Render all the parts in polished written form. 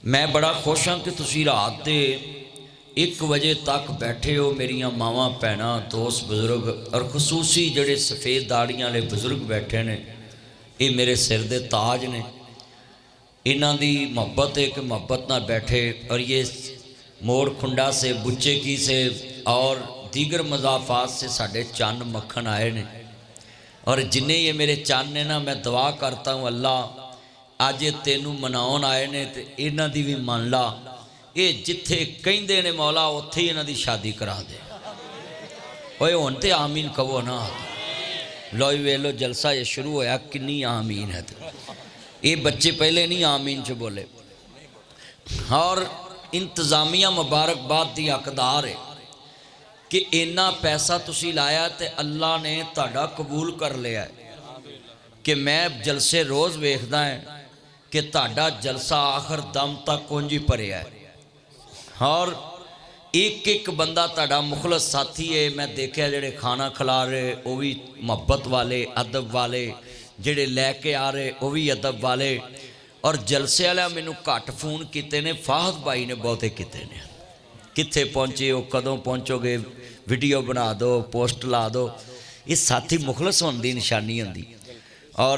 मैं बड़ा खुश हाँ कि तुसी रात के 1 बजे तक बैठे हो। मेरिया मावां भैनां दोस्त बुजुर्ग और खसूसी जड़े सफ़ेद दाड़ियां वाले बुजुर्ग बैठे ने, ये मेरे सिर दे ताज ने। इन्हां दी मोहब्बत है कि मोहब्बत ना बैठे। और ये मोड़ खुंडा से, बुच्चे की से और दीगर मजाफात से साढ़े चंद मक्खन आए ने। और जिन्हें ये मेरे चंद ने ना, मैं दुआ करता हूँ अल्लाह अज तेनू मनाउण आए ने ते इन्हां दी भी मन ला। ये जिथे कहिंदे ने मौला उत्थे ही इन्हां दी शादी करा दे। ओए हुण ते आमीन कहो ना। लो वे लो जलसा ये शुरू होया, किन्नी आमीन है। ये बच्चे पहले नहीं आमीन च बोले। और इंतजामिया मुबारकबाद दी हकदार है कि इन्ना पैसा तुसी लाया ते अल्लाह ने तुहाडा कबूल कर लिया है। कि मैं जलसे रोज़ वेखदा है कि तुहाडा जलसा आखिर दम तक उंज ही भरिया है। और एक एक बंदा तुहाडा मुखलस साथी है। मैं देखा जेड़े खाना खिला रहे वो भी मुहब्बत वाले, अदब वाले, जेड़े लैके आ रहे वो भी अदब वाले। और जलसे वाले मैनू घट फोन किते ने, फाहद भाई ने बहुते किते ने, कित्थे पहुँचे हो, कदों पहुँचोगे, वीडियो बना दो, पोस्ट ला दो। ये साथी मुखलस होने की निशानी होंदी। और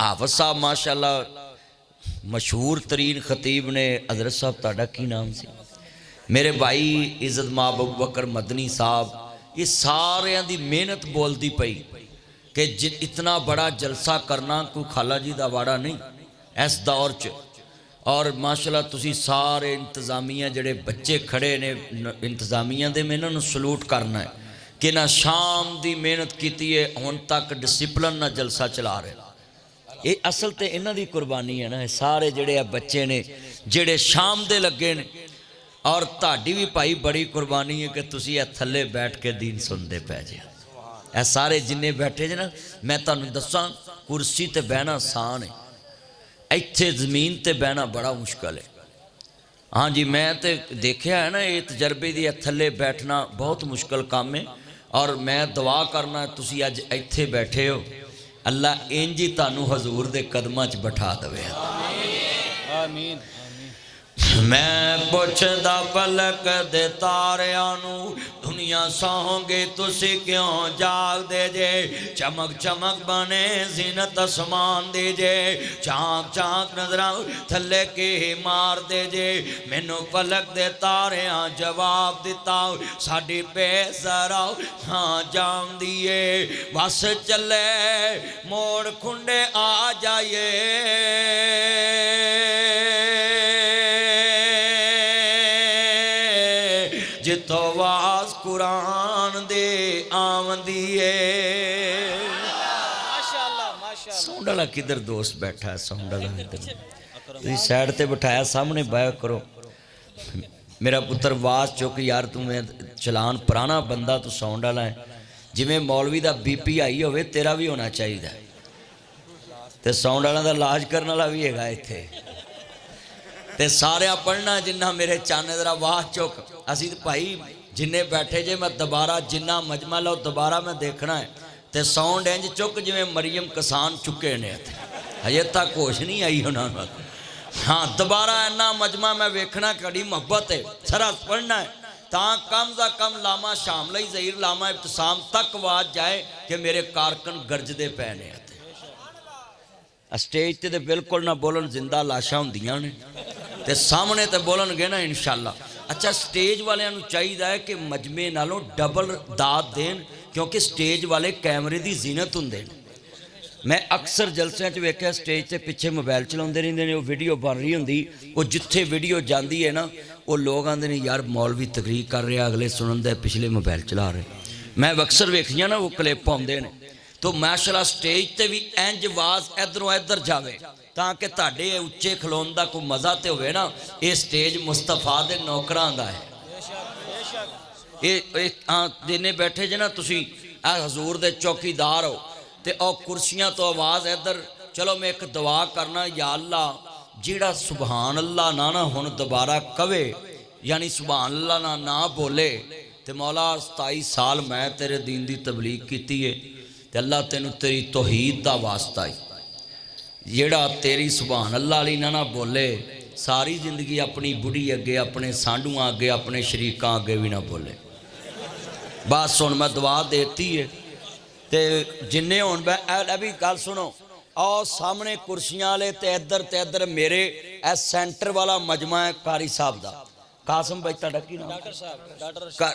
हाफिज साहब माशाअल्लाह मशहूर तरीन खतीब ने। हजरत साहब तुहाडा की नाम सी? मेरे भाई इज़्ज़त माब अबू बकर मदनी साहब। ये सारियां दी मेहनत बोलती पई कि इतना बड़ा जलसा करना कोई खाला जी दा वाड़ा नहीं इस दौर च। और माशाअल्लाह तुसी सारे इंतजामिया जड़े बच्चे खड़े ने, इंतजामिया दे मैं इन्हां नूं सलूट करना है कि ना शाम दी मेहनत की है, हुण तक डिसिपलिन ना जलसा चला रहे। ये असल तो इन्हां दी कुर्बानी है ना। ये सारे जड़े बच्चे ने जेड़े शाम दे लगे ने। और तुहाडी भी भाई बड़ी कुर्बानी है कि तुसी ये थल्ले बैठ के दीन सुनते पै जे। ए सारे जिन्ने बैठे जे ना, मैं तुहानूं दस्सां कुर्सी ते बहना आसान है, इत्थे जमीन ते बहना बड़ा मुश्किल है। हाँ जी, मैं तो देखा है ना, ये तजर्बे दी थल्ले बैठना बहुत मुश्किल काम है। और मैं दुआ करना तुसी अज इत्थे बैठे हो, अल्लाह इंज ही तुहानूं हजूर दे कदमां च बिठा देवे। आमीन। मैं पुछदा पलक दे तारियां नूं, दुनिया सौंगे तुसी क्यों जागदे जे। चमक चमक बने जीनत आसमान दे जे, चाक चाक नजरां थल्ले के मार दे जे। मैनू पलक दे तारियां जवाब दिता, साडी बेसरा हाँ जान दिए। बस चले मोड़ खुंडे आ जाइए, जितो वाज कुरान दे आमदी है। साउंड वाला किधर दोस्त बैठा है? साउंड वाला इधर साइड ते बिठाया, सामने बाया करो। मेरा पुत्र वाज चुक यार, तू मैं चलान पुराना बंदा, तू साउंड वाला है। जिमें मौलवी का BP हाई होवे तेरा भी होना चाहिए। तो साउंड वाला का इलाज करने वाला भी है इत्थे। ते सारे पढ़ना जिन्ना मेरे चाने जरा वाह चुक। असी तो भाई जिन्ने बैठे जे, मैं दोबारा जिन्ना मजमा लो दोबारा मैं देखना है। तो साउंड इंज चुक जिमें मरियम किसान चुके ने, हजे तक होश नहीं आई उन्होंने। हाँ दोबारा इन्ना मजमा मैं वेखना, कड़ी मुहब्बत है, सारा पढ़ना है। तां कम सा कम लामा शामला ही ज़हीर लामा इब्तिसाम तक आवाज जाए कि मेरे कारकन गरजदे पै ने। स्टेज ते बिल्कुल ना बोलन, जिंदा लाशा होंदियां ने, ते सामने तो बोलणगे ना इंशाअल्लाह। अच्छा, स्टेज वालियां नूं चाहिदा है कि मजमे नालों डबल दाद देन, क्योंकि स्टेज वाले कैमरे की जीनत हुंदे ने। मैं अक्सर जलसियां च वेख्या स्टेज ते पिछे मोबाइल चलाउंदे रहिंदे ने, वो वीडियो बन रही हुंदी, वो जिथे वीडियो जाती है ना, वो लोग आंदे ने यार मौलवी तकरीर कर रहे, अगले सुनन दे, पिछले मोबाइल चला रहे। मैं अक्सर वेखियां ना वो क्लिप आउंदे ने। तो माशाअल्लाह स्टेज ते भी इंज आवाज इधरों इधर जावे ताकि तुहाडे उच्चे खलोन दा कोई मज़ा तो होवे ना। ये स्टेज मुस्तफा दे नौकरां दा है। ये जिन्ने बैठे जे ना तुसी हजूर दे चौकीदार हो, ते और कुर्सियां तो आवाज़ इधर। चलो मैं एक दुआ करना, या अल्लाह जिहड़ा सुबहान अल्लाह ना हुण दोबारा कवे, यानी सुबहान अल्लाह ना बोले, तो मौला 27 साल मैं तेरे दीन की तबलीग की है, तो अल्लाह तेनू तेरी तौहीद का वास्ता है। जेड़ा तेरी सुबहान अल्लाह वाली ना बोले सारी जिंदगी अपनी बुढ़ी अगे, अपने सांडूआं अगे, अपने शरीकां अगे भी ना बोले। बस हुण मैं दुआ देती है ते जिन्ने हुण भी गल सुनो, आओ सामने कुर्सियां वाले ते इधर मेरे ए सेंटर वाला मजमा है कारी साहब दा, कासम भाई तुहाडा की नाम?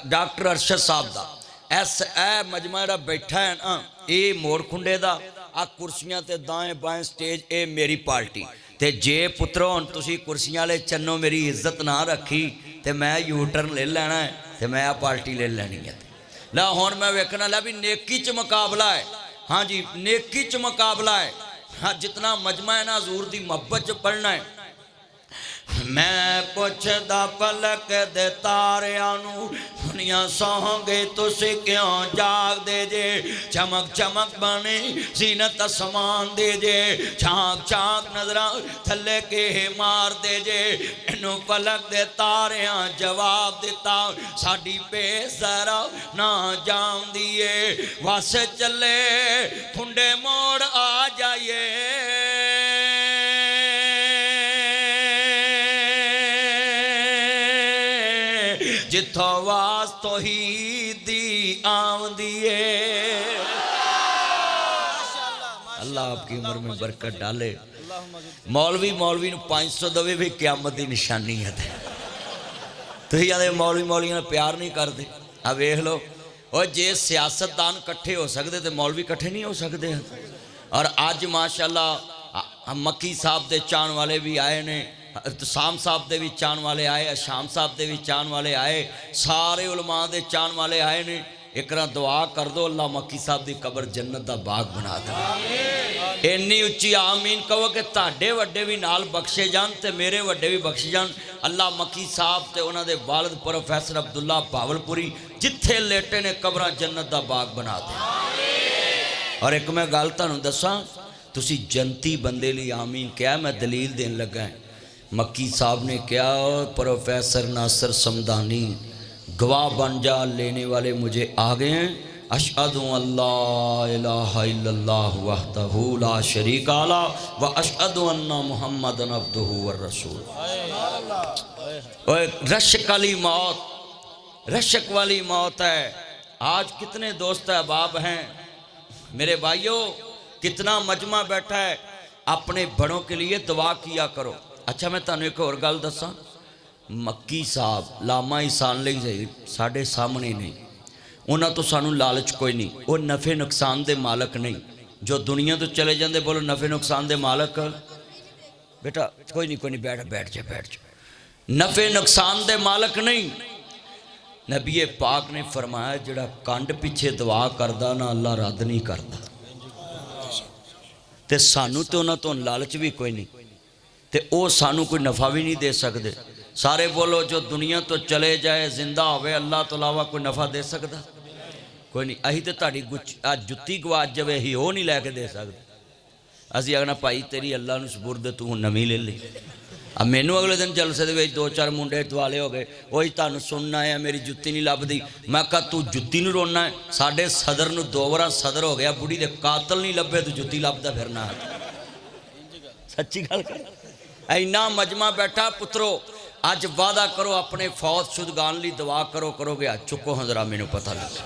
डॉक्टर अरशद साहब दा। ए मजमा जिहड़ा बैठा है ना, ये मोड़ खुंडे दा, आ कुर्सियां ते दाएं बाएं स्टेज, ए मेरी पार्टी। ते जे पुत्रो हुण तुसीं कुर्सियां वाले चन्नो मेरी इज्जत ना रखी ते मैं यू टर्न ले लेना है ते मैं आ पार्टी ले लेनी है। ला हुण मैं वेखना ला भी नेकी च मुकाबला है। हाँ जी, नेकी च मुकाबला है। हाँ, जितना मजमा है ना हजूर दी मोहब्बत च पढ़ना है। मैं पुछदा पलक दे तारियां नूं, दुनिया सौंगे तुसी क्यों जाग दे जे? चमक चमक बने जीनत आसमान दे जे, झांक झांक नजरां थल्ले के मार दे जे। इनू पलक दे तारियां जवाब दिता, साडी बेसरा ना जांदी ए। वस चले खुंडे मोड़ आ जाइए, जिथों आवाज तो ही दी आमदी है। अल्लाह आपकी उम्र में बरकत डाले। मौलवी नूं 500 दवे भी क़यामत की निशानी है। तुसीं आदे मौलवी नाल प्यार नहीं करते। आ वेख लो, और जे सियासतदान कट्ठे हो सकते तो मौलवी कट्ठे नहीं हो सकते। और अज माशाअल्लाह मक्की साहब दे चाहण वाले भी आए ने, साम साहब दे भी चाहण वाले आए, शाम साहब दे भी चाहण वाले आए, सारे उलमा दे चाहण वाले आए ने। एक दुआ कर दो, अल्लाह मक्की साहब की कबर जन्नत का बाग बना दे। इन्नी उच्ची आमीन कहो कि ताडे वड्डे भी नाल बख्शे जान ते मेरे वड्डे भी बख्शे जान। अल्लाह मक्की साहब ते उन्हां दे वालिद प्रोफैसर अब्दुल्ला भावलपुरी जिथे लेटे ने कबरां जन्नत का बाग बना दे। और एक मैं गल तुहानूं दसां, तुसीं जनती बंदे लई आमीन कहा, मैं दलील देन लगा। मक्की साहब ने कहा, प्रोफेसर नासिर समदानी गवाह बन जा, लेने वाले मुझे आ गए हैं। अशहदु अल्ला इलाहा इल्लल्लाह वहदहू ला शरीका लहू व अशहदु अन्ना मुहम्मदन अब्दुहू व रसूल। रशक वाली मौत, रशक वाली मौत है। आज कितने दोस्त अहबाब हैं मेरे भाइयों, कितना मजमा बैठा है। अपने बड़ों के लिए दुआ किया करो। अच्छा, मैं तुहानूं एक होर गल दसां, मक्की साहब लामा ईसान लई सही साडे सामने नहीं, उन्हां तो सानूं लालच कोई नहीं, वो नफ़े नुकसान दे मालक नहीं। जो दुनिया तो चले जाते, बोलो नफ़े नुकसान दे मालक। बेटा कोई नहीं बैठ जा। नफ़े नुकसान दे मालक नहीं। नबी पाक ने फरमाया, जिहड़ा कंड पिछे दुआ करदा ना अल्लाह रद्द नहीं करता। ते सानू तो उन्हां तो लालच भी कोई नहीं, ते वो सानू कोई नफ़ा भी नहीं दे सकते। सारे बोलो, जो दुनिया तो चले जाए जिंदा होवे अल्लाह तो अलावा कोई नफ़ा दे सकता कोई नहीं। अही तो ताड़ी जुत्ती गवाच जाए अही वो नहीं लैके दे सकते। असी आखना भाई तेरी अल्लाह नूं सुपुर्द, तू नवीं ले ली। अब मैनू अगले दिन जलसे दे विच 2-4 मुंडे दुआले हो गए, वही तुहानूं सुनना है मेरी जुत्ती नहीं लभदी। मैं कहा तू जुत्ती नूं रोना है, साडे सदर नूं 2 बार सदर हो गया, बुढ़ी दे कातल नहीं लभे तू जुत्ती लभदा फिरना। सच्ची गल कर, इन्ना मजमा बैठा। पुत्रो अज वादा करो, अपने फौज शुदगान ली दुआ करोगे हाथ चुको हाँ जरा मैनू पता लगे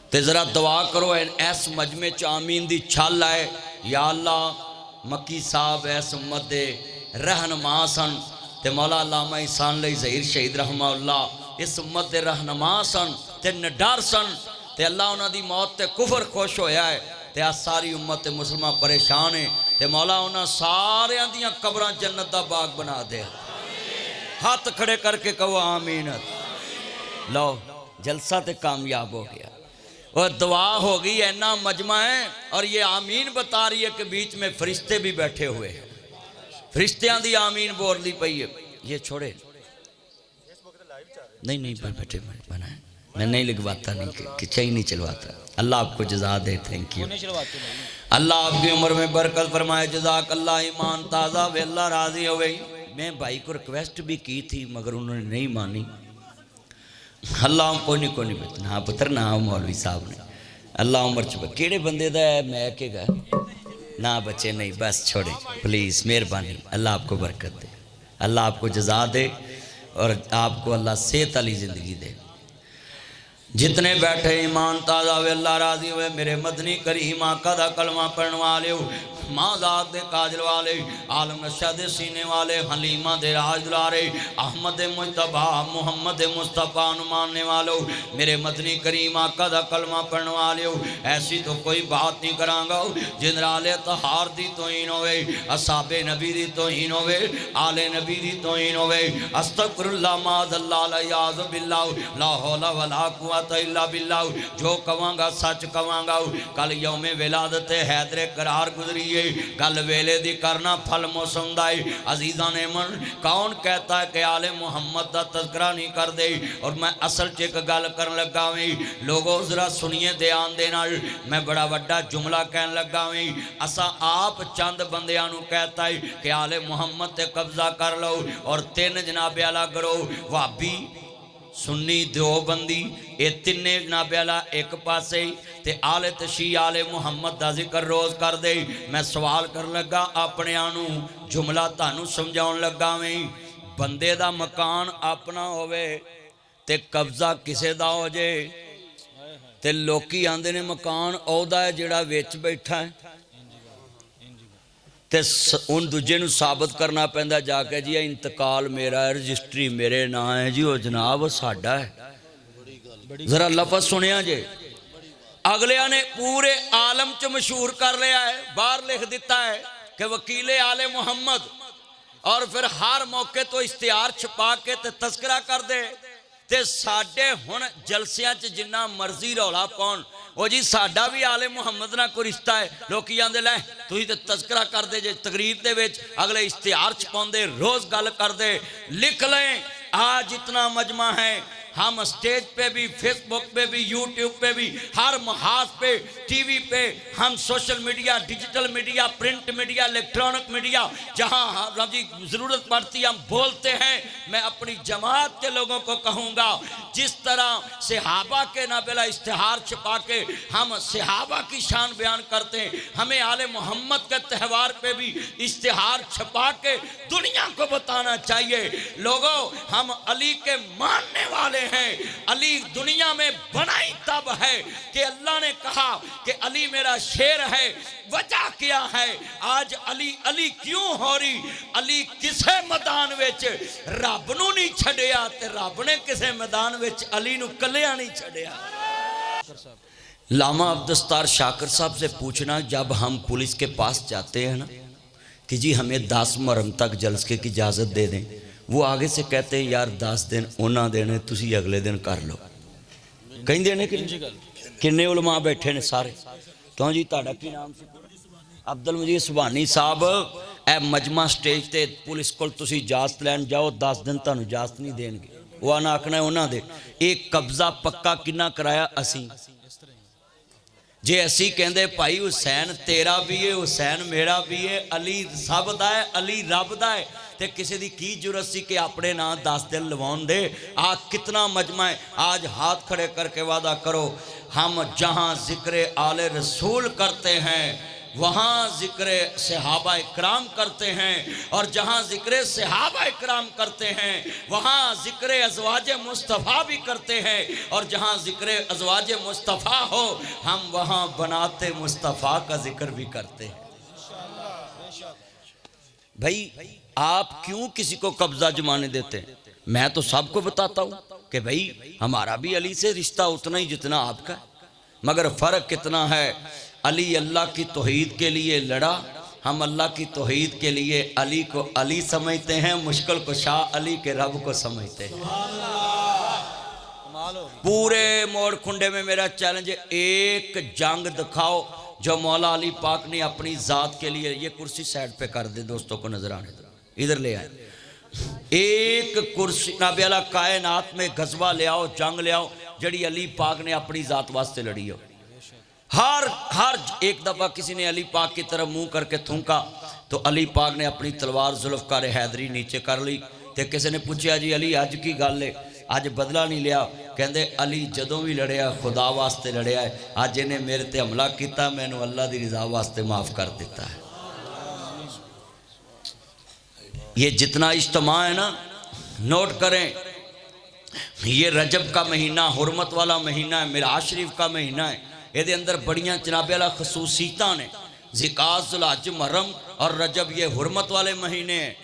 तो जरा दुआ करो। इस मजमे च आमीन दी छल आए। या अल्लाह मक्की साहब इस उम्मत दे रहनुमा सन, ते मौला अल्लामा ईसान लई ज़हीर शहीद रहमाउल्लाह इस उम्मत दे रहनुमा सन ते निडर सन। ते अल्लाह उन्हां दी मौत ते कुफर खुश होया है, ते आ सारी उम्मत मुसलमान परेशान है। ते मौला उन्हां सारियां दियां कबरां जन्नत दा बाग बना दे। हाथ खड़े करके कहो आमीन। लो जलसा ते कामयाब हो गया और दुआ हो गई। ऐना मजमा है और ये आमीन बता रही है कि बीच में फरिश्ते भी बैठे हुए हैं। फरिश्तियां दी आमीन बोलनी पई है। ये छोड़े नहीं बेटे बनाए, मैं नहीं लिखवाता, नहीं खिंचा ही नहीं चलवाता। अल्लाह आपको जज़ा दे। Thank you. अल्लाह आपकी उम्र में बरकत फरमाए। जज़ाक अल्लाह। ईमान ताज़ा वे अल्लाह राजी हो गई। मैं भाई को रिक्वेस्ट भी की थी मगर उन्होंने नहीं मानी। अल्लाह कोई नहीं ना पुत्र ना मौलवी साहब ने अल्लाह उम्र च केड़े बंदे दा है मैं के गा ना बच्चे नहीं बस छोड़े प्लीज़ मेहरबानी। अल्लाह आपको बरकत दे। اللہ آپ کو جزا دے اور آپ کو اللہ صحت والی زندگی دے۔ جتنے بیٹھے ایمان تازہ ہوئے، اللہ راضی ہوئے، میرے مدنی کریم آقا دا کلمہ پڑھن والے ہو، ماں ذات دے کاجل والے، عالم نشہ دے سینے والے، حلیمہ دے راج دلارے، احمد مجتبہ محمد مصطفیٰ نو ماننے والو، میرے مدنی کریم آقا دا کلمہ پڑھن والے ہو، ایسی تو کوئی بات نہیں کرانگا جنرال طہار دی توہین ہوئے، اصحاب نبی دی توہین ہوئے، آل نبی دی توہین ہوئے، استغفر اللہ معاذ اللہ علیہ باللہ لا حول ولا قوت الا باللہ۔ جو کہاں سچ کہاں، کل یوم ولادت حیدر قرار گزریے، کل ویلے دی کرنا پھل موسم دائی۔ عزیزان من، کون کہتا ہے کہ آل محمد دا تذکرہ نہیں کر دے؟ اور میں اصل چیک گل کرن لگا ہوئی، لوگوں ذرا سنیے دھیان دینا، میں بڑا وڈا جملہ کہن لگا ہوئی۔ اسا آپ چند بندیاں کہتا ہے کہ آل محمد تے قبضہ کر لو اور تین جناب اعلیٰ کرو، وہابی سنی دیوبندی اے تینے جناب اعلیٰ ایک پاسے تے آل تشیع آل محمد دا ذکر روز کر دے۔ میں سوال کر لگا اپنے آنو، جملہ تانو سمجھاؤں لگا میں، بندے دا مکان اپنا ہوئے تے قبضہ کسے دا ہو جے، تے لوکی آندے نے مکان او دا ہے جڑا ویچ بیٹھا ہے، تے ان دوجے نو ثابت کرنا پہندہ جا کے جی انتقال میرا ہے، رجسٹری میرے نا ہے جی، وہ جناب ساڑھا ہے۔ ذرا لفظ سنیا جے، اگلے نے پورے عالم چ مشہور کر لیا ہے، باہر لکھ دیتا ہے کہ وکیل آل محمد، اور پھر ہر موقع تو اشتہار چھپا کے تے تذکرہ کر دے تے ساڑھے ہن جلسیاں چ جنہ مرضی رولا پون، وہ جی ساڑھا بھی آل محمد نہ کوئی رشتہ ہے، لوگ یہ آندے لیں تو ہی تے تذکرہ کر دے جے تقریر دے ویچ، اگلے اشتہار چھپاؤں دے، روز گل کر دے، لکھ لیں آج اتنا مجمع ہے، ہم اسٹیج پہ بھی، فیس بک پہ بھی، یوٹیوب پہ بھی، ہر محاذ پہ، ٹی وی پہ، ہم social media, digital media, print media, electronic media, جہاں ضرورت پڑتی ہم بولتے ہیں۔ میں اپنی جماعت کے لوگوں کو کہوں گا، جس طرح صحابہ کے نابلا اشتہار چھپا کے ہم صحابہ کی شان بیان کرتے ہیں، ہمیں آل محمد کے تہوار پہ بھی اشتہار چھپا کے دنیا کو بتانا چاہیے، لوگوں ہم علی کے ماننے والے ہیں، علی دنیا میں بنائی تب ہے کہ اللہ نے کہا کہ علی میرا شیر ہے، وجہ کیا ہے آج علی علی کیوں ہو رہی؟ علی کسے میدان وچ رب نو نہیں چھڑیا تے رب نے کسے میدان وچ علی نو کلیا نہیں چھڑیا۔ علامہ عبدالستار شاکر صاحب سے پوچھنا، جب ہم پولیس کے پاس جاتے ہیں نا کہ جی ہمیں 10 محرم تک جلسے کی اجازت دے دیں، وہ آگے سے کہتے ہیں یار 10 دن انہاں دینے تسی اگلے دن کر لو، کہیں دینے کنے علماء بیٹھے نے سارے تو جی تاڑا کی نام سے عبدالمجید سبحانی صاحب اے مجمع سٹیج تے پولیس کول تسی اجازت لین جاؤ 10 دن تانوں اجازت نہیں دین گے، وہ آنا آکھنا ہے انہاں دے، ایک قبضہ پکا کنہ کرایا اسی، جے اسی کہندے پائی حسین تیرا بھی ہے، حسین میرا بھی ہے، علی سب دا ہے، علی رب دا ہے، تے کسی دی کی جرت سی کہ اپنے نا 10 دن لوان دے۔ آج کتنا مجمع ہے، آج ہاتھ کھڑے کر کے وعدہ کرو، ہم جہاں ذکر آل رسول کرتے ہیں وہاں ذکر صحابہ اکرام کرتے ہیں، اور جہاں ذکر صحابہ اکرام کرتے ہیں وہاں ذکر ازواج مصطفیٰ بھی کرتے ہیں، اور جہاں ذکر ازواج مصطفیٰ ہو ہم وہاں بنات مصطفیٰ کا ذکر بھی کرتے ہیں۔ بھائی آپ کیوں کسی کو قبضہ جمانے دیتے ہیں؟ میں تو سب کو بتاتا ہوں کہ بھئی ہمارا بھی علی سے رشتہ اتنا ہی جتنا آپ کا ہے، مگر فرق کتنا ہے، علی اللہ کی توحید کے لیے لڑا، ہم اللہ کی توحید کے لیے علی کو علی سمجھتے ہیں، مشکل کو شاہ علی کے رب کو سمجھتے ہیں۔ پورے موڑ کھنڈے میں میرا چیلنج ہے، ایک جنگ دکھاؤ جو مولا علی پاک نے اپنی ذات کے لیے، یہ کرسی سائڈ پہ کر دے دوستوں کو نظر آنے دو، ادھر لے آئے، ایک کرسی نبی اللہ کائنات میں غزوہ لے آؤ، جنگ لے آؤ جڑی علی پاک نے اپنی ذات واسطے لڑی ہو۔ ہر ایک دفعہ کسی نے علی پاک کی طرف منہ کر کے تھونکا تو علی پاک نے اپنی تلوار ذوالفقار حیدری نیچے کر لی، تے کسی نے پوچھا جی علی آج کی گل ہے، آج بدلہ نہیں لیا؟ کہندے علی جدوں بھی لڑیا خدا واسطے لڑیا ہے، آج انہیں میرے تے حملہ کیتا میں نے اللہ دی رضا واسطے معاف کر دیتا ہے۔ ये जितना इज्तिमा है ना, नोट करें, ये रजब का महीना हुरमत वाला महीना है, मिलाद शरीफ का महीना है। ये अंदर बड़ियाँ जनाबे वाला खसूसियतां ने। ज़िकात, ज़ुल्हज, मुहर्रम और रजब ये हुरमत वाले महीने हैं।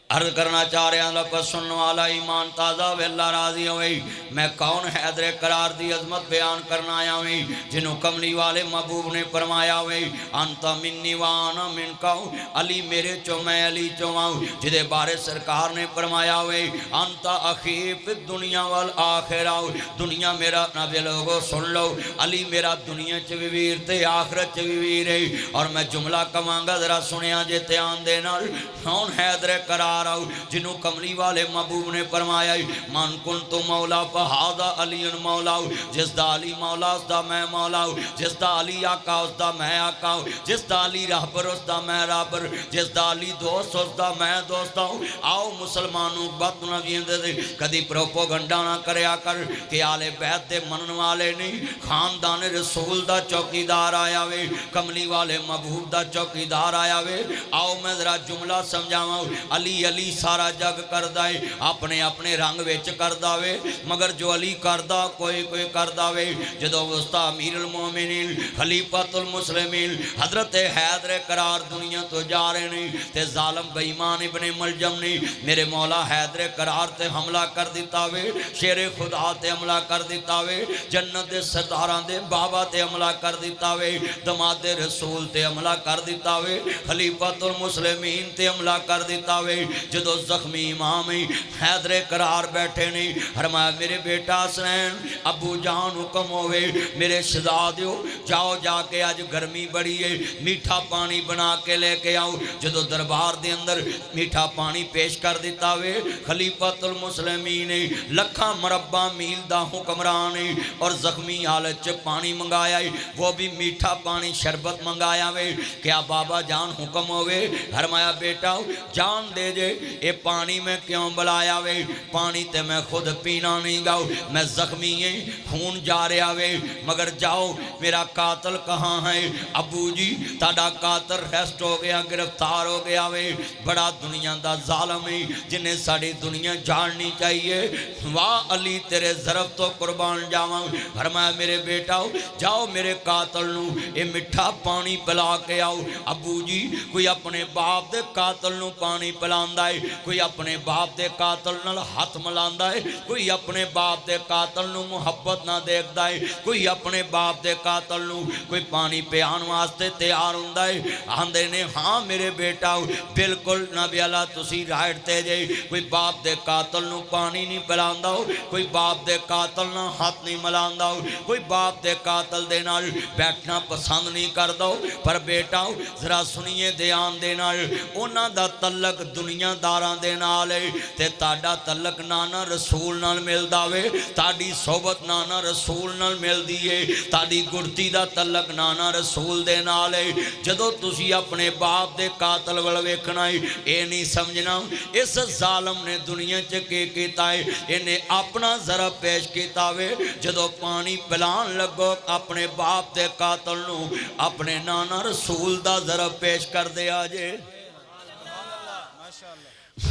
अर्ज करना चाह रहा लोग सुनने वाला ईमान ताज़ा वेला राजी हुई। मैं कौन हैदर करार दी अजमत बयान करना आया हुई, जिन्हों कमली वाले महबूब ने फरमाया हुई अंता मिन्नी वाना मिन काऊ, अली मेरे चो मैं अली चो आऊँ। जिदे बारे सरकार ने फरमाया हुई अंता अखीफ दुनिया वाल आखिर आओ, दुनिया मेरा नबी लोगो सुन लो, अली मेरा दुनिया च भी वीर ते आखिरत च भी वीर है। और मैं जुमला कवांगा जरा सुनिया जे ध्यान दे नाल, कौन हैदर करार जिन्हों कमली वाले महबूब ने फरमाया मन कुन तो मौला फहादा अली मौला, जिसदा अली मौला उसदा मैं मौला, जिसदा अली आका उसदा मैं आका, जिसदा अली रहबर उसदा मैं रहबर, जिसदा अली दोस्त उसदा मैं दोस्त हूँ। आओ मुसलमानों बात ना जींदे कदी प्रोपोगंडा ना करया कर कि आले बैत दे मनन वाले नहीं, खानदान रसूल दा चौकीदार आया वे, कमली वाले महबूब दा चौकीदार आया वे। आओ मैं जरा जुमला समझावा। अली अली सारा जग करदा है, अपने अपने रंग विच करदा वे, मगर जो अली करदा कोई कोई करदा वे। जदों उस्ता अमीरुल मोमिनीन खलीफतुल मुस्लिमीन हजरत हैदर करार दुनिया तो जा रहे ने ते जालिम बेईमान इब्ने मलजम ने मेरे मौला हैदर करार ते हमला कर दिता वे, शेरे खुदा ते हमला कर दिता वे, जन्नत दे सरदारां दे बाबा ते हमला कर दिता वे, दमादे रसूल ते हमला कर दिता वे, खलीफतुल मुस्लिमीन ते हमला कर दिता वे। जदों जख्मी इमाम हैदर करार बैठे ने फरमाया मेरे बेटा हसनैन अबू जान हुक्म होवे मेरे शहजादियो जाओ जाके अज गर्मी बड़ी है मीठा पानी बना के लेके आओ। जदों दरबार दे अंदर मीठा पानी पेश कर दिता वे, खलीफतुल मुस्लिमीन लखा मरबा मील दा हुक्मरान और जख्मी हालत च पानी मंगाया, वो भी मीठा पानी शरबत मंगाया वे। क्या बाबा जान हुक्म होवे? फरमाया बेटा जान दे जे ये पानी में क्यों बुलाया वे, पानी ते मैं खुद पीना नहीं गाओ, मैं जख्मी है खून जा रहा वे, मगर जाओ मेरा कातल कहाँ है? अबू जी ताड़ा कातल रेस्ट हो गया, गिरफ्तार हो गया वे, बड़ा दुनिया दा जालिम है जिन्हें साड़ी दुनिया जाननी चाहिए। वाह अली तेरे ज़रफ तो कुर्बान जावा। फरमाया मेरे बेटा जाओ मेरे कातल नू ये मिठा पानी पिला के आओ। अबू जी कोई अपने बाप दे कातल नू पानी पिलांदा है, कोई अपने बाप दे कातल नाल हाथ मिलांदा है, कोई अपने बाप दे कातल नू मुहब्बत ना देखदा है, कोई अपने बाप दे कातल नू कोई पानी पियान वास्ते तैयार हुंदा है। आंदे ने हाँ मेरे बेटा बिल्कुल नबी अल्लाह तुसी राइट ते जे, कोई बाप दे कातल नू पानी नहीं पिलांदा, कोई बाप दे कातल नाल हाथ नहीं मिलांदा, कोई बाप दे कातल दे नाल बैठना पसंद नहीं करदा। पर बेटा जरा सुनिए ध्यान दे नाल उन्हां दा तलक दुनियादारां दे नाल है ते ताड़ा तलक नाना रसूल नाल मिलदा वे, ताड़ी सोबत नाना रसूल नाल मिलदी है, ताड़ी गुरती दा तलक नाना रसूल दे नाल है। जदों तुसी अपने बाप दे कातल वल वेखना है ये नहीं समझना इस जालिम ने दुनिया च की कीता है, इन्हें अपना जरा पेश कीता वे। जदों पानी पिलान लगो अपने बाप दे कातल नू अपने नाना रसूल दा जरा पेश कर दे आजे।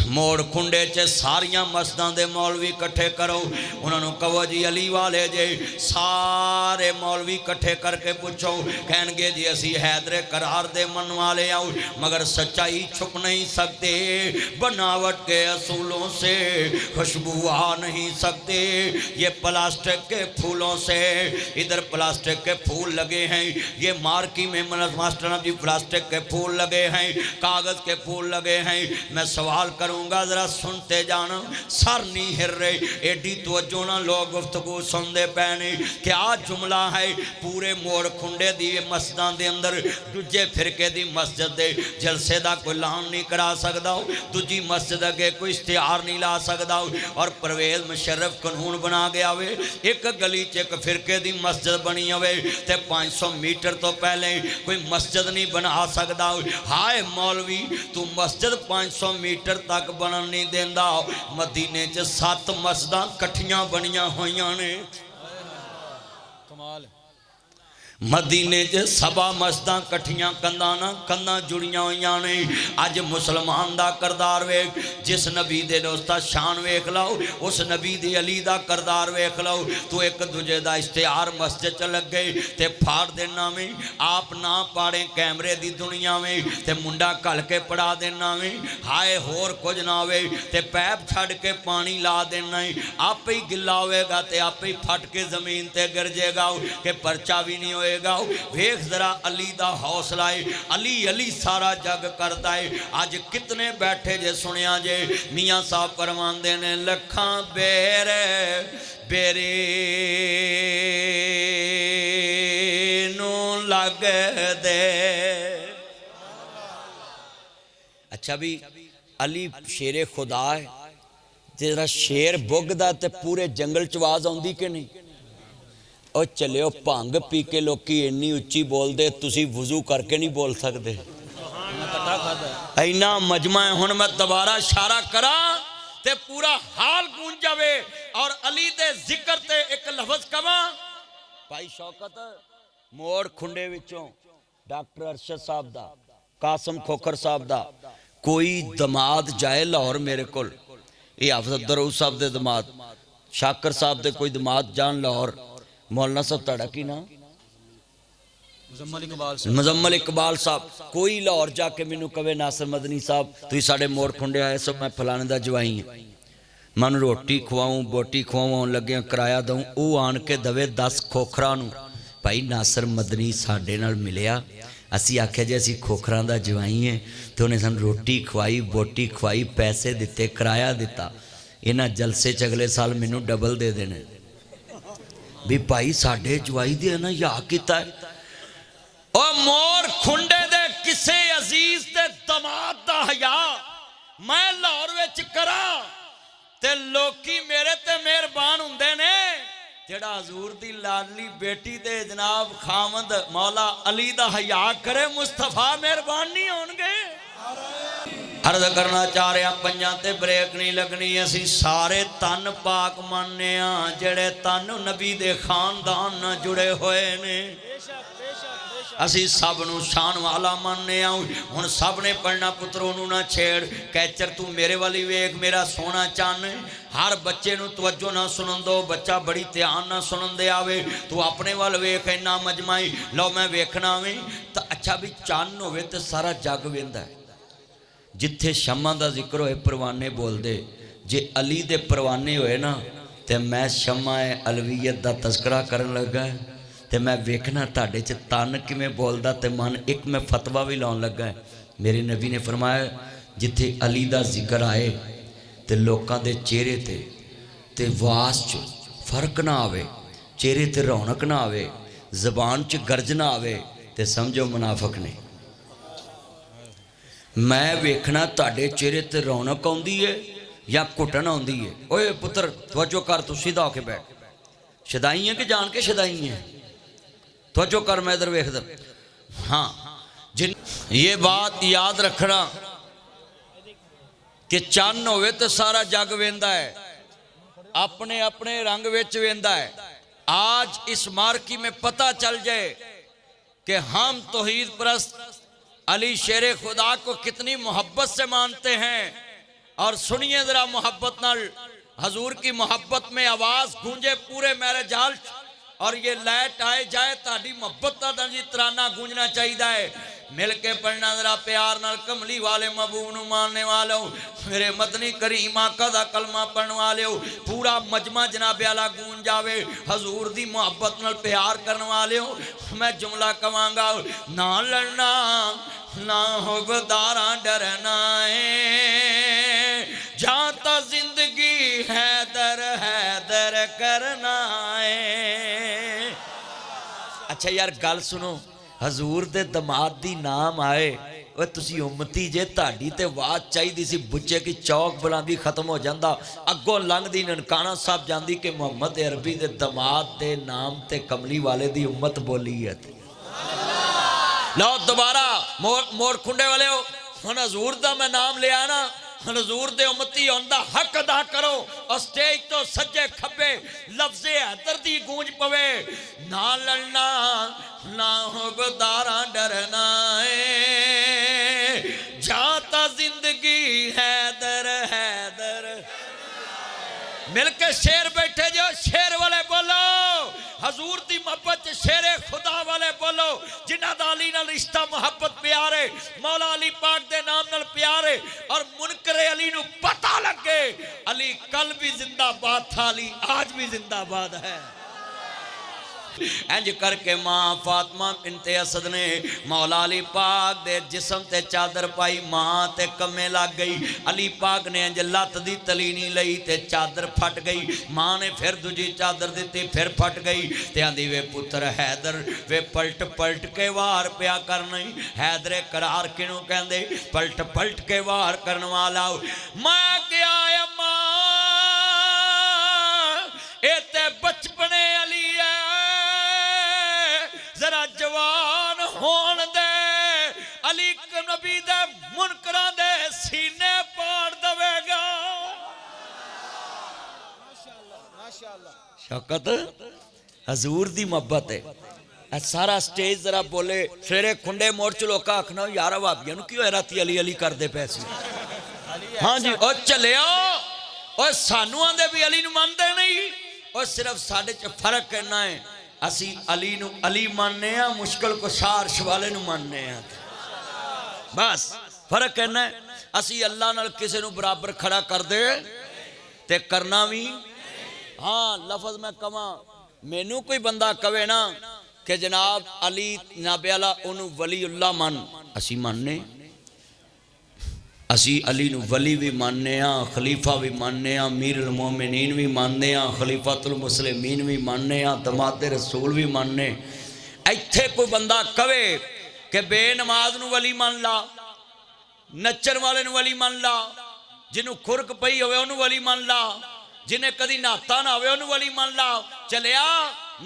मोड़ खुंडे च सारिया मस्जिदां दे मौलवी इकट्ठे करो, उन्होंने कहो जी अली वाले जे, सारे मौलवी इकट्ठे करके पूछो, कहेंगे जी असी हैदर करार दे मन वाले आओ, मगर सच्चाई छुप नहीं सकते, बनावट के असूलों से खुशबू आ नहीं सकते, ये प्लास्टिक के फूलों से, इधर प्लास्टिक के फूल लगे हैं, ये मार्की में मास्टर जी प्लास्टिक के फूल लगे हैं, कागज के फूल लगे हैं। मैं सवाल करूंगा जरा सुनते जाना, सर नहीं हिर रहे, एडी तवज्जो ना लोग गुफ्तगू सुनते पे ने। क्या जुमला है? पूरे मोड़ खुंडे दी मस्जिदां दे अंदर दूजे फिरके दी मस्जिद दे जलसे दा कोई ऐलान नहीं करा सकदा, दूजी मस्जिद अगे कोई इश्तिहार नहीं ला सकदा, और परवेज मुशर्रफ कानून बना गया वे एक गली च एक फिरके दी मस्जिद बनी होवे ते 500 मीटर तो पहले कोई मस्जिद नहीं बना सकदा। हाय मौलवी तू मस्जिद 500 मीटर तक बनन नहीं देंदा, मदीने च 7 मस्जिदां कट्ठियां बनियां होइयां ने। कमाल مدینے چ سبا مسجداں کٹھیاں کنداں جڑیاں ہوئیاں نے اج مسلمان دا کردار ویکھ جس نبی دے دوستا شان ویکھ لاؤ اس نبی دی علی دا کردار ویکھ لاؤ تو ایک دوجے دا اشتہار مسجد چ لگ گئے تے پھاڑ دینا میں آپ نہ پاڑے کیمرے دی دنیا میں تے منڈا کل کے پڑھا دینا میں ہائے ہور کچھ نہ ہوئے تے پیپ چھڑ کے پانی لا دینا آپ ہی گلا ہوئے گا تے آپ ہی پھٹ کے زمین تے گرجے گا کہ پرچہ بھی نہیں ہوئے گا ویکھ ذرا علی دا حوصلہ ہے علی علی سارا جگ کرتا ہے آج کتنے بیٹھے جے سنیا جے میاں صاحب فرماندے نے لکھاں بیرے بیری نو لگ دے اچھا بھی علی شیر خدا ہے تیرا شیر بگدا تے پورے جنگل چواز آؤندی کہ نہیں اور چلے ہو پانگ پی کے لوکی انی اچھی بول دے تسی وضو کر کے نہیں بول سکتے اینا مجمع ہن میں دوبارہ اشارہ کرا تے پورا حال گونج جاوے اور علی دے ذکر تے ایک لفظ کما بھائی شوکت موڑ کھنڈے وچوں ڈاکٹر ارشد صاحب دا قاسم کھوکر صاحب دا کوئی دماد جائے لاہور میرے کل یہ حافظ عبدالرؤف صاحب دے دماد شاکر صاحب دے کوئی دماد جان لاہور مولانا صاحب تاڑا کی نا مزمل اقبال صاحب کوئی لاہور جا کے میں نو کہے ناصر مدنی صاحب تو ہی ساڑے موڑ کھنڈے آئے سب میں پھلانے دا جوائی ہیں من روٹی کھواؤں بوٹی کھواؤں لگے کرایا دوں او آن کے دوے 10 کھوکھرانوں بھائی ناصر مدنی ساڑے نال ملیا اسی آکھے جے اسی کھوکھران دا جوائی ہیں تو انہیں سن روٹی کھوائی بوٹی کھوائی پیسے دیتے کرایا دیتا انہاں جلسے چگلے سال میں نو ڈبل دے دینے بھی پائی ساڑھے جوائی دیا نا یا کیتا ہے اور مور کھنڈے دے کسے عزیز دے دماد دا حیا میں لاہور وچ کرا تے لوکی میرے تے مہربان ہوندے نے جڑا حضور دی لاڈلی بیٹی دے جناب خامد مولا علی دا حیا کرے مصطفیٰ مہربان نہیں ہون گے عرض کرنا چاہ رہے ہیں پنجاں تے بریک نہیں لگنی اسی سارے تن پاک ماننے ہاں جڑے تن نبی دے خاندان نہ جڑے ہوئے نے اسی سب نو شان والا ماننے ہاں ہن سب نے پڑھنا پتروں نو نہ چھیڑ کیچر تو میرے والی ویک میرا سونا چان ہر بچے نو توجہ نہ سنن دو بچہ بڑی دھیان نہ سنن دے آوے تو اپنے وال ویک اینا مجمعی لو میں ویکھنا میں تو اچھا بھی چان ہوئے تے سارا جگ ویندا ہے جتھے شمع دا ذکر ہوئے پروانے بول دے جے علی دے پروانے ہوئے نا تے میں شمع علویت دا تذکرہ کرن لگا ہے تے میں ویکھنا تاڑے چے تان کی میں بول دا تے من ایک میں فتوہ بھی لون لگا ہے میرے نبی نے فرمایا جتھے علی دا ذکر آئے تے لوکاں دے چہرے تے واس چ فرق نہ آوے چہرے تے رونق نہ آوے زبان چ گرج نہ آوے تے سمجھو منافق نے میں ویکھنا تاڑے چہرے تے رونق آندی ہے یا کٹن آندی ہے اوے پتر توجہ کر تو سیدھا ہو کے بیٹھ شدائی ہیں کہ جان کے شدائی ہیں توجہ کر میں ادھر ویکھ در ہاں یہ بات یاد رکھنا کہ چان ہوئے تو سارا جگ ویندا ہے اپنے اپنے رنگ وچ ویندا ہے آج اس مارکی میں پتہ چل جائے کہ ہم توحید پرست علی شیر خدا کو کتنی محبت سے مانتے ہیں اور سنیے ذرا محبت نال حضور کی محبت میں آواز گونجے پورے میرے جال اور یہ لائٹ آئے جائے تاڑی محبت دا جی ترانہ گونجنا چاہیے ہے مل کے پڑھنا ذرا پیار نال کملی والے مبونو ماننے والوں میرے مدنی کریم آقا دا کلمہ پڑھنے والوں پورا مجمع جناب اعلیٰ گونج جاوے حضور دی محبت نال پیار کرنے والوں میں جملہ کمانگا نہ لڑنا نہ حبدارہ ڈرنا ہے جاتا زندگی حیدر حیدر کرنا ہے اچھا یار گل سنو حضور دے دماد دی نام آئے وہ تسی امتی جے تاڑی تے وات چاہی دی سی بچے کی چوک بلاندی ختم ہو جاندہ اگوں لنگ دی ننکانہ صاحب جاندی کہ محمد عربی دے دماد دے نام تے کملی والے دی امت بولی ہے لو دوبارہ موڑ کھنڈے والے ہو ہن حضور دا میں نام لے آنا हजूर दे उम्मती होने दा हक अदा करो और स्टेज तो सज्जे खब्बे लफ्ज़े हैदर दी गूंज पवे ना लड़ना ना हुबदारा डरना है जाता जिंदगी हैदर हैदर मिलके शेर बैठे जो शेर वाले बोलो हजूर दी मोहब्बत शेरे खुदा वाले बोलो जिन्हां दा अली नाल रिश्ता मोहब्बत प्यारे मौला अली पाक दे नाम नाल प्यारे और मुनकरे अली नू पता लगे अली कल भी जिंदाबाद था अली आज भी जिंदाबाद है। इंज करके मां फातिमा बिनते असद ने मौला अली पाक दे जिस्म ते चादर पाई मां ते कमे लग गई अली पाक ने इंज लत दी तलीनी लई ते चादर फट गई मां ने फिर दूजी चादर दी फिर फट गई ते आंदी वे पुत्र हैदर वे पलट पलट के वार पिया करना हैदरे करार किनू कहंदे पलट पलट के वार करन वाला मैं क्या अम्मा ए ते बचपने अली है जरा जवान होन दे अली नबी दे मुनकरां दे सीने पाड़ दवेगा शौकत हजूर दी मोहब्बत है सारा स्टेज जरा बोले शेरे खुंडे मोड़ चलोका आखना यार भाबिया की होया राती अली अली करते पैसे हाँ जी और चलिया और सानू आंदे भी अली नू मानते नहीं और सिर्फ साडे च फर्क करना है असी अली नू अली मानने हैं मुश्किल कुशार शवाले नू मानने हैं बस फर्क कहना है असी अल्लाह नाल किसी नू बराबर खड़ा कर दे ते करना भी हाँ लफज मैं कवां मैनू कोई बंदा कवे ना कि जनाब अली नाबे वाला ओनू वलीउल्लाह मन असी मानने असी अली नू वली भी मानने खलीफा भी मानने अमीरुल मोमिनीन भी मानने खलीफातुल मुस्लिमीन भी मानने दमादे रसूल भी मानने इत्थे कोई बंदा कवे कि बेनमाज नू वली मान ला नच्चण वाले नू वली मान ला जिन्हों खुरक पई होवे ओनू वली मान ला जिन्हें कदी नहाता ना होवे ओनू वली मान ला चलिया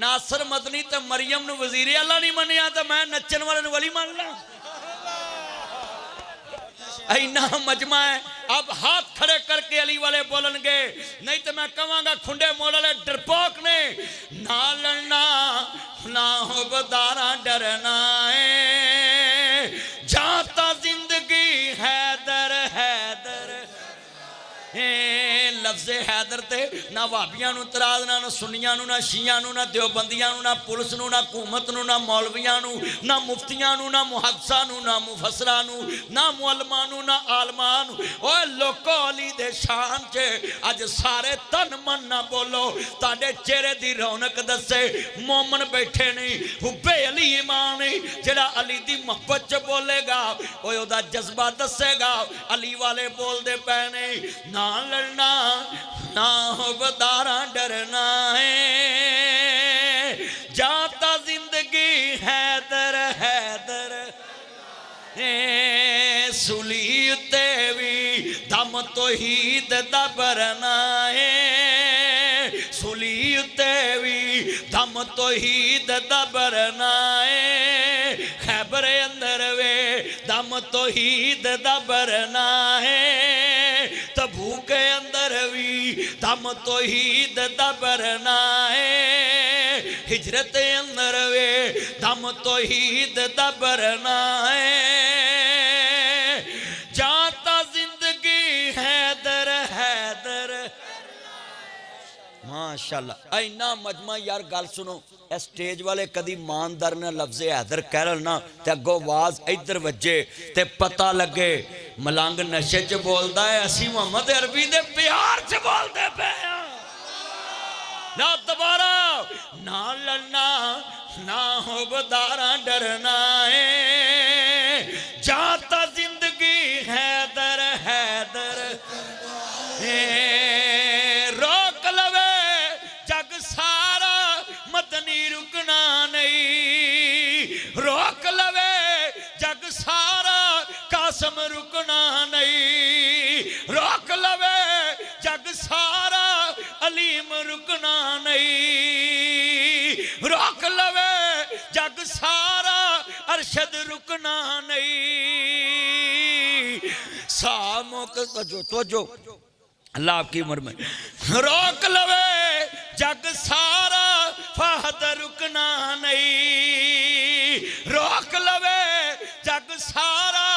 नासर मदनी ते मरियम नू वजीर अल्लाह नहीं मनिया तो मैं नच्चण वाले नू वली मान ला इना मजमा है अब हाथ खड़े करके अली वाले बोलनगे नहीं तो मैं कहांगा खुंडे मोड़ वाले डरपोक ने ना लड़ना ना हुबदारा डरना है जाता जिंदगी हैदर हैदर लफ्ज़े हैदर ते ना भाबियां नू तराज ना सुन्नियां नू ना शियां नू ना देवबंदियां नू ना पुलिस नू ना हुकूमत नू ना मौलवियां नू ना मुफ्तियां नू ना मुहद्दिसां नू ना मुफस्सरां नू ना मुअल्लिमां नू ना आलमां नू ओए लोको अली दे शान च अज सारे तन मन ना बोलो ताडे चेहरे दी रौनक दसे मोमन बैठे नहीं हुब्बे अली ईमान जेड़ा अली दी मोहब्बत च बोलेगा ओए ओदा जज्बा दसेगा अली वाले बोलदे पै ने ना लड़ना ना हुबदारा डरना है जाता जिंदगी हैदर हैदर सुली ते भी दम तौहीद दा भरना है सुली ते भी दम तौहीद दा भरना है खैबर अंदर वे दम तौहीद दा भरना है तबूक के अंदर भी दम तौहीद दा भरना है हिजरत अंदर वे दम तौहीद दा भरना है जाता जिंदगी हैदर हैदर माशाअल्लाह इना मजमा यार गल सुनो स्टेज वाले कदी ईमानदार ने लफ्ज़ हैदर कह ना ते अगो आवाज इधर वजे ते पता लगे मलंग नशे च बोलता है असी मोहम्मद अरबी दे प्यार च बोलते पे ना दोबारा ना लड़ना ना हुबदारा डरना है जाता जिंदगी हैदर हैदर रोक लवे जग सारा मदनी रुकना नहीं रोक लवे जग सारा कासम रुकना नहीं रोक लवे जग सारा अलीम रुकना नहीं रोक लवे जग सारा अरशद रुकना नहीं सा मुक तवज्जो अल्लाह आपकी उम्र में रोक लवे जग सारा फहद रुकना नहीं रोक लवे जग सारा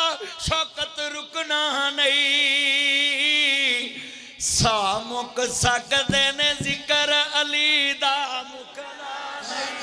शौकत रुकना नहीं सा मुक सकते ने